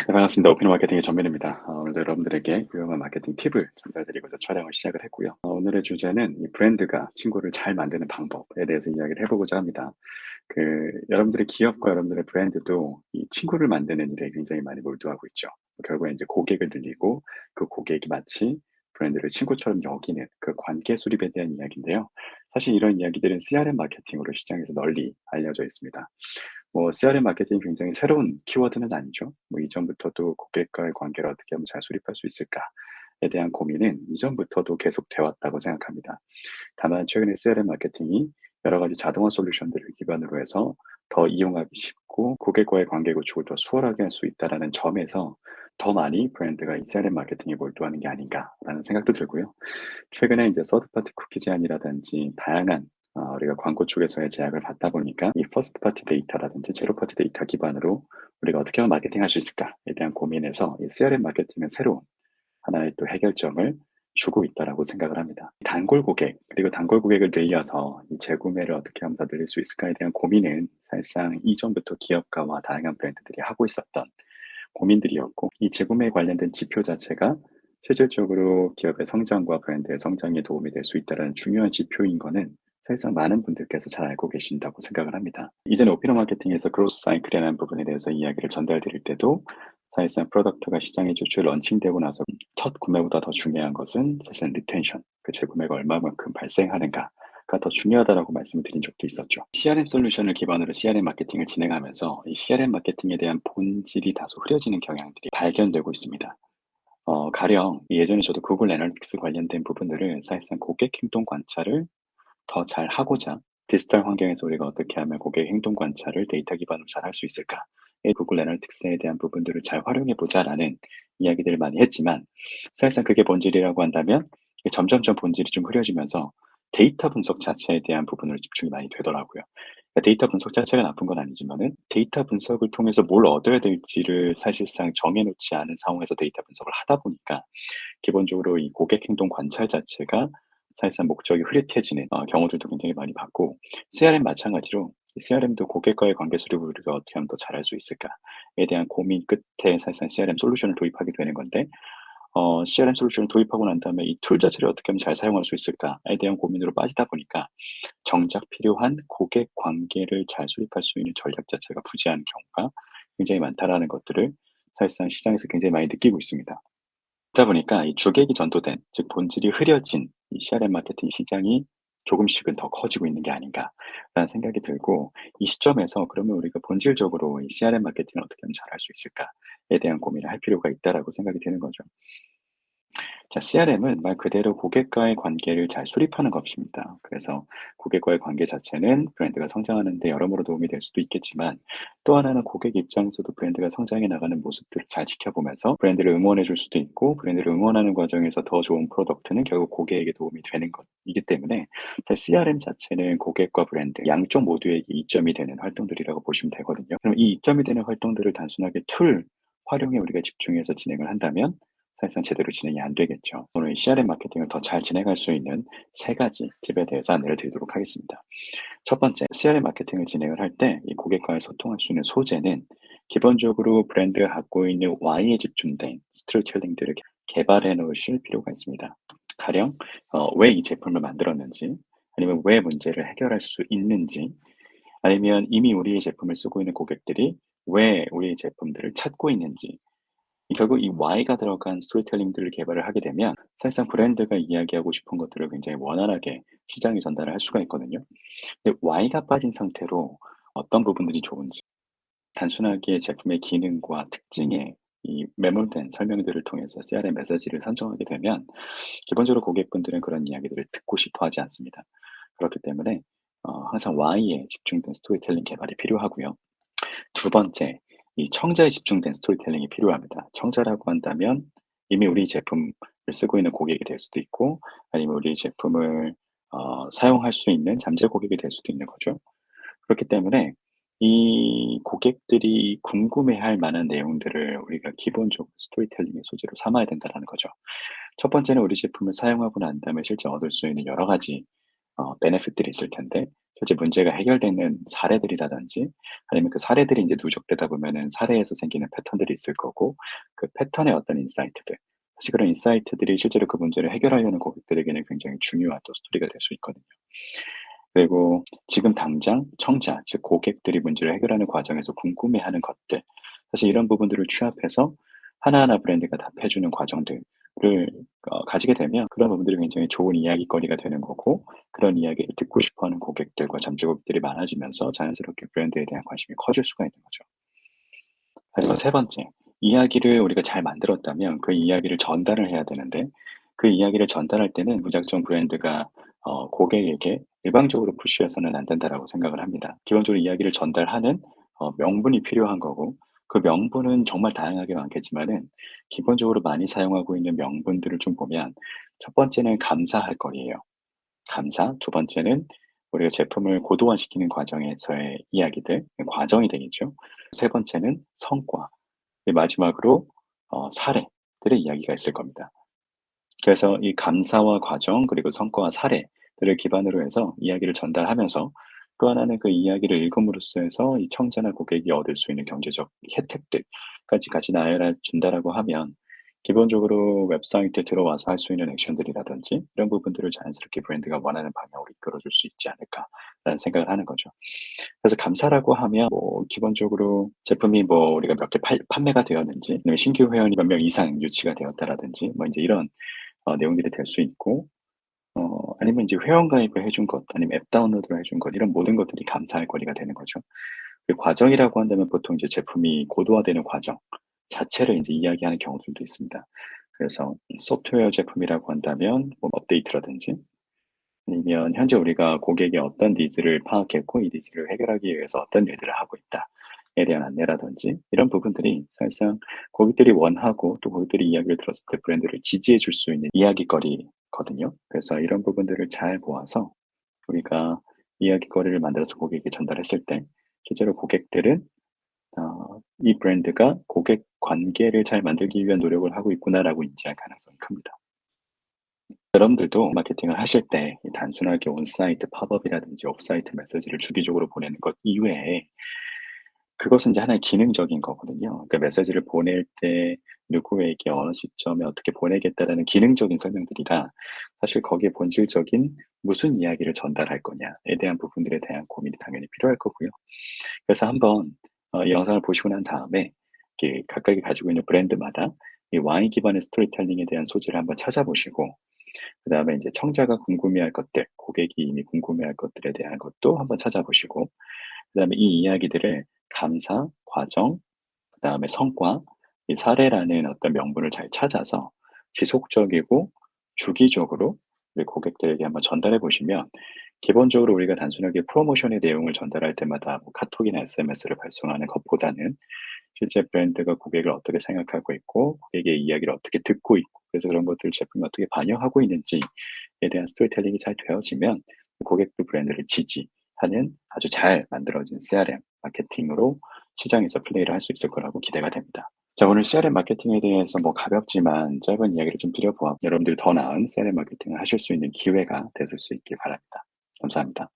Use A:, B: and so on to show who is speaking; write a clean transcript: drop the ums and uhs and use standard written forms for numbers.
A: 네, 반갑습니다. 오피노 마케팅의 전민입니다. 오늘도 여러분들에게 유용한 마케팅 팁을 전달드리고자 촬영을 시작을 했고요. 오늘의 주제는 이 브랜드가 친구를 잘 만드는 방법에 대해서 이야기를 해보고자 합니다. 여러분들의 기업과 여러분들의 브랜드도 이 친구를 만드는 일에 굉장히 많이 몰두하고 있죠. 결국에 이제 고객을 늘리고 그 고객이 마치 브랜드를 친구처럼 여기는 그 관계 수립에 대한 이야기인데요. 사실 이런 이야기들은 CRM 마케팅으로 시장에서 널리 알려져 있습니다. CRM 마케팅이 굉장히 새로운 키워드는 아니죠. 이전부터도 고객과의 관계를 어떻게 하면 잘 수립할 수 있을까에 대한 고민은 이전부터도 계속 되어 왔다고 생각합니다. 다만 최근에 CRM 마케팅이 여러 가지 자동화 솔루션들을 기반으로 해서 더 이용하기 쉽고 고객과의 관계 구축을 더 수월하게 할 수 있다라는 점에서 더 많이 브랜드가 이 CRM 마케팅에 몰두하는 게 아닌가라는 생각도 들고요. 최근에 이제 서드 파티 쿠키 제한이라든지 다양한 우리가 광고 쪽에서의 제약을 받다 보니까 이 퍼스트 파티 데이터라든지 제로 파티 데이터 기반으로 우리가 어떻게 하면 마케팅할 수 있을까에 대한 고민에서 이 CRM 마케팅은 새로운 하나의 또 해결점을 주고 있다라고 생각을 합니다. 단골 고객, 그리고 단골 고객을 늘려서 이 재구매를 어떻게 하면 더 늘릴 수 있을까에 대한 고민은 사실상 이전부터 기업가와 다양한 브랜드들이 하고 있었던 고민들이었고, 이 재구매에 관련된 지표 자체가 실질적으로 기업의 성장과 브랜드의 성장에 도움이 될 수 있다는 중요한 지표인 거는 사실상 많은 분들께서 잘 알고 계신다고 생각을 합니다. 이전에 오피너 마케팅에서 그로스 사이클이라는 부분에 대해서 이야기를 전달드릴 때도 사실상 프로덕트가 시장에 최초에 런칭되고 나서 첫 구매보다 더 중요한 것은 사실은 리텐션, 그 재구매가 얼마만큼 발생하는가가 더 중요하다라고 말씀을 드린 적도 있었죠. CRM 솔루션을 기반으로 CRM 마케팅을 진행하면서 이 CRM 마케팅에 대한 본질이 다소 흐려지는 경향들이 발견되고 있습니다. 가령 예전에 저도 구글 애널리틱스 관련된 부분들을 사실상 고객 행동 관찰을 더 잘하고자 디지털 환경에서 우리가 어떻게 하면 고객 행동 관찰을 데이터 기반으로 잘 할 수 있을까? 구글 애널리틱스에 대한 부분들을 잘 활용해 보자라는 이야기들을 많이 했지만 사실상 그게 본질이라고 한다면 이게 점점점 본질이 좀 흐려지면서 데이터 분석 자체에 대한 부분으로 집중이 많이 되더라고요. 데이터 분석 자체가 나쁜 건 아니지만은 데이터 분석을 통해서 뭘 얻어야 될지를 사실상 정해 놓지 않은 상황에서 데이터 분석을 하다 보니까 기본적으로 이 고객 행동 관찰 자체가 사실상 목적이 흐릿해지는 경우들도 굉장히 많이 봤고, CRM 마찬가지로 CRM도 고객과의 관계 수립을 우리가 어떻게 하면 더 잘할 수 있을까에 대한 고민 끝에 사실상 CRM 솔루션을 도입하게 되는 건데, CRM 솔루션을 도입하고 난 다음에 이 툴 자체를 어떻게 하면 잘 사용할 수 있을까에 대한 고민으로 빠지다 보니까 정작 필요한 고객 관계를 잘 수립할 수 있는 전략 자체가 부재한 경우가 굉장히 많다라는 것들을 사실상 시장에서 굉장히 많이 느끼고 있습니다. 그러다 보니까 이 주객이 전도된, 즉 본질이 흐려진 이 CRM 마케팅 시장이 조금씩은 더 커지고 있는 게 아닌가라는 생각이 들고, 이 시점에서 그러면 우리가 본질적으로 이 CRM 마케팅을 어떻게 하면 잘할 수 있을까에 대한 고민을 할 필요가 있다라고 생각이 드는 거죠. 자, CRM은 말 그대로 고객과의 관계를 잘 수립하는 것입니다. 그래서 고객과의 관계 자체는 브랜드가 성장하는 데 여러모로 도움이 될 수도 있겠지만, 또 하나는 고객 입장에서도 브랜드가 성장해 나가는 모습들을 잘 지켜보면서 브랜드를 응원해 줄 수도 있고, 브랜드를 응원하는 과정에서 더 좋은 프로덕트는 결국 고객에게 도움이 되는 것이기 때문에 CRM 자체는 고객과 브랜드 양쪽 모두에게 이점이 되는 활동들이라고 보시면 되거든요. 그럼 이 이점이 되는 활동들을 단순하게 툴 활용에 우리가 집중해서 진행을 한다면 사실상 제대로 진행이 안 되겠죠. 오늘 이 CRM 마케팅을 더 잘 진행할 수 있는 세 가지 팁에 대해서 안내를 드리도록 하겠습니다. 첫 번째, CRM 마케팅을 진행을 할 때 이 고객과의 소통할 수 있는 소재는 기본적으로 브랜드가 갖고 있는 Y에 집중된 스토리텔링들을 개발해 놓으실 필요가 있습니다. 가령 왜 이 제품을 만들었는지, 아니면 왜 문제를 해결할 수 있는지, 아니면 이미 우리의 제품을 쓰고 있는 고객들이 왜 우리의 제품들을 찾고 있는지, 결국 이 Y가 들어간 스토리텔링들을 개발을 하게 되면 사실상 브랜드가 이야기하고 싶은 것들을 굉장히 원활하게 시장에 전달을 할 수가 있거든요. 근데 Y가 빠진 상태로 어떤 부분들이 좋은지, 단순하게 제품의 기능과 특징에 이 매몰된 설명들을 통해서 CRM 메시지를 선정하게 되면 기본적으로 고객분들은 그런 이야기들을 듣고 싶어 하지 않습니다. 그렇기 때문에 항상 Y에 집중된 스토리텔링 개발이 필요하고요. 두 번째, 이 청자에 집중된 스토리텔링이 필요합니다. 청자라고 한다면 이미 우리 제품을 쓰고 있는 고객이 될 수도 있고, 아니면 우리 제품을 사용할 수 있는 잠재 고객이 될 수도 있는 거죠. 그렇기 때문에 이 고객들이 궁금해할 만한 내용들을 우리가 기본적으로 스토리텔링의 소재로 삼아야 된다라는 거죠. 첫 번째는 우리 제품을 사용하고 난 다음에 실제 얻을 수 있는 여러 가지 베네핏들이 있을 텐데, 실제 문제가 해결되는 사례들이라든지 아니면 그 사례들이 이제 누적되다 보면은 사례에서 생기는 패턴들이 있을 거고 그 패턴의 어떤 인사이트들 사실 그런 인사이트들이 실제로 그 문제를 해결하려는 고객들에게는 굉장히 중요한 또 스토리가 될 수 있거든요. 그리고 지금 당장 청자 즉 고객들이 문제를 해결하는 과정에서 궁금해하는 것들 사실 이런 부분들을 취합해서 하나하나 브랜드가 답해 주는 과정들을 가지게 되면 그런 부분들이 굉장히 좋은 이야깃거리가 되는 거고 그런 이야기를 듣고 싶어 하는 고객들과 잠재 고객들이 많아지면서 자연스럽게 브랜드에 대한 관심이 커질 수가 있는 거죠. 하지만 세 번째, 이야기를 우리가 잘 만들었다면 그 이야기를 전달을 해야 되는데 그 이야기를 전달할 때는 무작정 브랜드가 고객에게 일방적으로 푸시해서는 안 된다라고 생각을 합니다. 기본적으로 이야기를 전달하는 명분이 필요한 거고 그 명분은 정말 다양하게 많겠지만은 기본적으로 많이 사용하고 있는 명분들을 좀 보면 첫 번째는 감사할 거리예요. 감사. 두 번째는 우리가 제품을 고도화시키는 과정에서의 이야기들, 과정이 되겠죠. 세 번째는 성과. 마지막으로 사례들의 이야기가 있을 겁니다. 그래서 이 감사와 과정 그리고 성과와 사례들을 기반으로 해서 이야기를 전달하면서 또 하나는 그 이야기를 읽음으로써 해서 이 청자나 고객이 얻을 수 있는 경제적 혜택들까지 같이 나열해 준다라고 하면 기본적으로 웹사이트에 들어와서 할 수 있는 액션들이라든지 이런 부분들을 자연스럽게 브랜드가 원하는 방향으로 이끌어 줄 수 있지 않을까라는 생각을 하는 거죠. 그래서 감사라고 하면 뭐 기본적으로 제품이 뭐 우리가 몇 개 판매가 되었는지 아니면 신규 회원이 몇 명 이상 유치가 되었다라든지 뭐 인제 이런 내용들이 될 수 있고 아니면 인제 회원 가입을 해준 것 아니면 앱 다운로드를 해준 것 이런 모든 것들이 감사할 거리가 되는 거죠. 그 과정이라고 한다면 보통 이제 제품이 고도화되는 과정 자체를 인제 이야기하는 경우들도 있습니다. 그래서 소프트웨어 제품이라고 한다면 뭐 업데이트라든지 아니면 현재 우리가 고객의 어떤 니즈를 파악했고 이 니즈를 해결하기 위해서 어떤 일들을 하고 있다에 대한 안내라든지 이런 부분들이 사실상 고객들이 원하고 또 고객들이 이야기를 들었을 때 브랜드를 지지해 줄 수 있는 이야깃거리거든요. 그래서 이런 부분들을 잘 모아서 우리가 이야깃거리를 만들어서 고객에게 전달했을 때 실제로 고객들은 '이 브랜드가 고객 관계를 잘 만들기 위한 노력을 하고 있구나.'라고 인지할 가능성이 큽니다. 여러분들도 마케팅을 하실 때 단순하게 온사이트 팝업이라든지 옵사이트 메시지를 주기적으로 보내는 것 이외에 그것은 이제 하나의 기능적인 거거든요. 그러니까 메시지를 보낼 때 누구에게 어느 시점에 어떻게 보내겠다라는 기능적인 설명들이라 사실 거기에 본질적인 무슨 이야기를 전달할 거냐에 대한 부분들에 대한 고민이 당연히 필요할 거고요. 그래서 한번 이 영상을 보시고 난 다음에 이렇게 각각이 가지고 있는 브랜드마다 이 와인 기반의 스토리텔링에 대한 소지를 한번 찾아보시고 그다음에 이제 청자가 궁금해할 것들, 고객이 이미 궁금해할 것들에 대한 것도 한번 찾아보시고 그다음에 이 이야기들을 감사, 과정, 그다음에 성과, 이 사례라는 어떤 명분을 잘 찾아서 지속적이고 주기적으로 우리 고객들에게 한번 전달해 보시면 기본적으로 우리가 단순하게 프로모션의 내용을 전달할 때마다 뭐 카톡이나 SMS를 발송하는 것보다는 실제 브랜드가 고객을 어떻게 생각하고 있고 고객의 이야기를 어떻게 듣고 있고 그래서 그런 것들을 제품에 어떻게 반영하고 있는지에 대한 스토리텔링이 잘 되어지면 고객도 브랜드를 지지하는 아주 잘 만들어진 CRM 마케팅으로 시장에서 플레이를 할 수 있을 거라고 기대가 됩니다. 자, 오늘 CRM 마케팅에 대해서 뭐 가볍지만 짧은 이야기를 좀 드려보아 여러분들이 더 나은 CRM 마케팅을 하실 수 있는 기회가 되실 수 있길 바랍니다. 감사합니다.